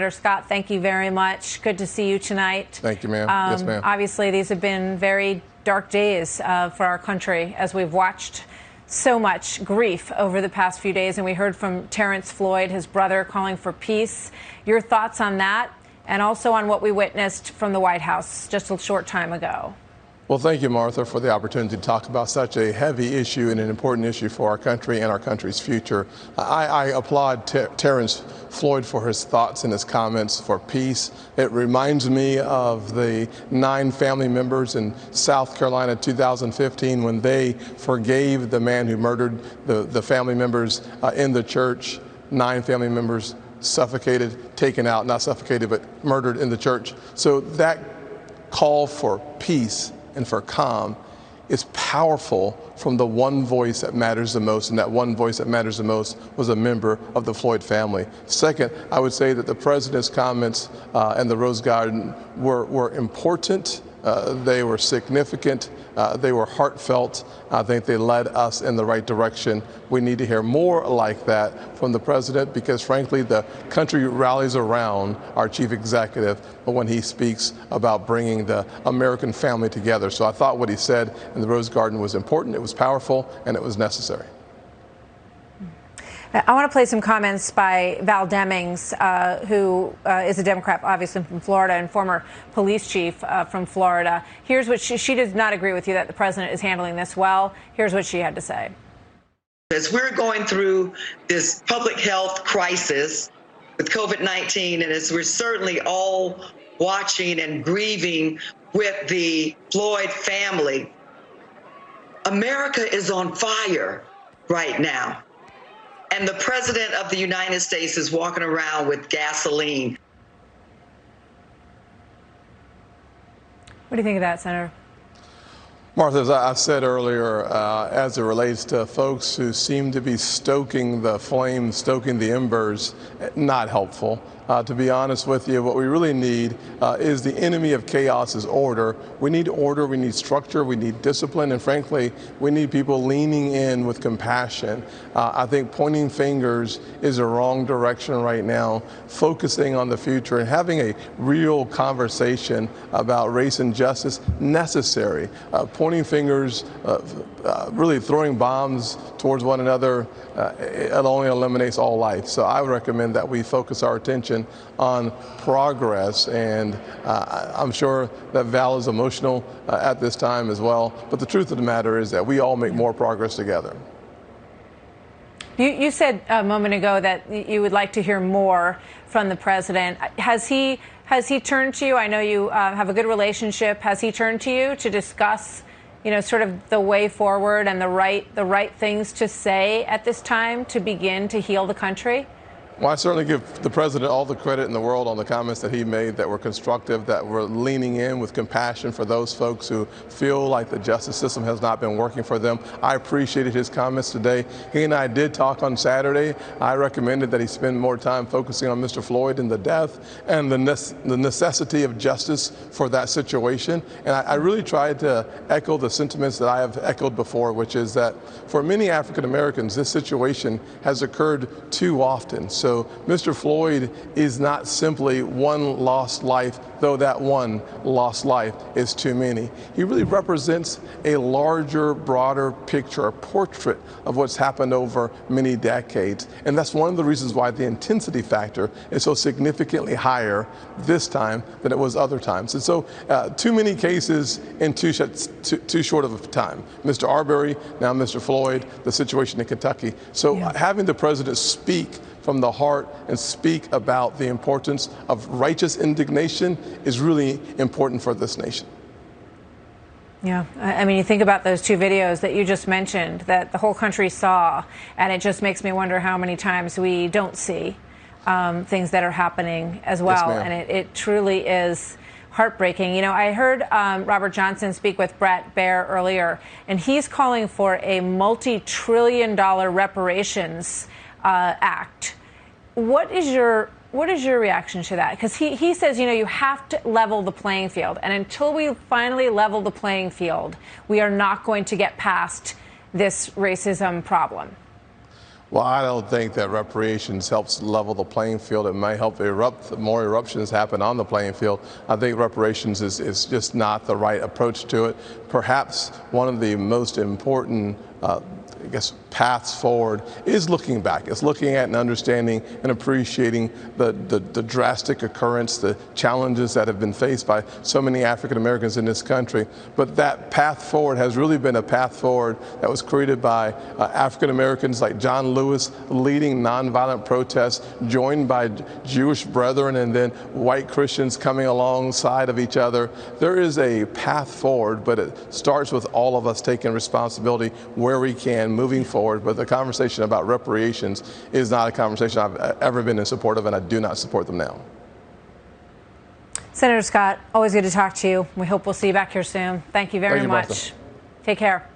Senator Scott, thank you very much. Good to see you tonight. Thank you, ma'am. Yes, ma'am. Obviously, these have been very dark days for our country as we've watched so much grief over the past few days. And we heard from Terrence Floyd, his brother, calling for peace. Your thoughts on that, and also on what we witnessed from the White House just a short time ago? Well, thank you, Martha, for the opportunity to talk about such a heavy issue and an important issue for our country and our country's future. I applaud Terrence Floyd for his thoughts and his comments for peace. It reminds me of the 9 family members in South Carolina in 2015 when they forgave the man who murdered the family members in the church. 9 family members suffocated, taken out, not suffocated, but murdered in the church. So that call for peace and for calm is powerful from the one voice that matters the most, and that one voice that matters the most was a member of the Floyd family. Second, I would say that the president's comments in the Rose Garden were important. They were significant. They were heartfelt. I think they led us in the right direction. We need to hear more like that from the president because, frankly, the country rallies around our chief executive when he speaks about bringing the American family together. So I thought what he said in the Rose Garden was important, it was powerful, and it was necessary. I want to play some comments by Val Demings, who is a Democrat, obviously from Florida, and former police chief from Florida. Here's what she does not agree with you that the president is handling this well. Here's what she had to say. As we're going through this public health crisis with COVID-19, and as we're certainly all watching and grieving with the Floyd family, America is on fire right now. And the president of the United States is walking around with gasoline. What do you think of that, Senator? Martha, as I said earlier, as it relates to folks who seem to be stoking the flames, stoking the embers, not helpful. To be honest with you, what we really need is the enemy of chaos is order. We need order, we need structure, we need discipline, and frankly, we need people leaning in with compassion. I think pointing fingers is the wrong direction right now. Focusing on the future and having a real conversation about race and justice necessary. Pointing fingers, really throwing bombs towards one another, it only eliminates all life. So I would recommend that we focus our attention on progress, and I'm sure that Val is emotional at this time as well, but the truth of the matter is that we all make more progress together. You said a moment ago that you would like to hear more from the president. Has he turned to you? I know you have a good relationship. Has he turned to you to discuss, you know, sort of the way forward and the right things to say at this time to begin to heal the country? Well, I certainly give the president all the credit in the world on the comments that he made that were constructive, that were leaning in with compassion for those folks who feel like the justice system has not been working for them. I appreciated his comments today. He and I did talk on Saturday. I recommended that he spend more time focusing on Mr. Floyd and the death and the necessity of justice for that situation. And I really tried to echo the sentiments that I have echoed before, which is that for many African Americans, this situation has occurred too often. So Mr. Floyd is not simply one lost life, though that one lost life is too many. He really represents a larger, broader picture, a portrait of what's happened over many decades. And that's one of the reasons why the intensity factor is so significantly higher this time than it was other times. And so too many cases in too short of a time. Mr. Arbery, now Mr. Floyd, the situation in Kentucky. So having the president speak from the heart and speak about the importance of righteous indignation is really important for this nation. Yeah, I mean, you think about those 2 videos that you just mentioned that the whole country saw, and it just makes me wonder how many times we don't see things that are happening as well. Yes, and it truly is heartbreaking. You know, I heard Robert Johnson speak with Brett Baer earlier, and he's calling for a multi-trillion-dollar reparations act. What is your reaction to that? Because he says, you know, you have to level the playing field, and until we finally level the playing field, we are not going to get past this racism problem. Well, I don't think that reparations helps level the playing field. It may help more eruptions happen on the playing field. I think reparations is just not the right approach to it. Perhaps one of the most important paths forward is looking back. It's looking at and understanding and appreciating the drastic occurrence, the challenges that have been faced by so many African Americans in this country. But that path forward has really been a path forward that was created by African Americans like John Lewis leading nonviolent protests, joined by Jewish brethren and then white Christians coming alongside of each other. There is a path forward, but it starts with all of us taking responsibility where we can, moving forward. But the conversation about reparations is not a conversation I've ever been in support of, and I do not support them now. Senator Scott, always good to talk to you. We hope we'll see you back here soon. Thank you very much. Martha. Take care.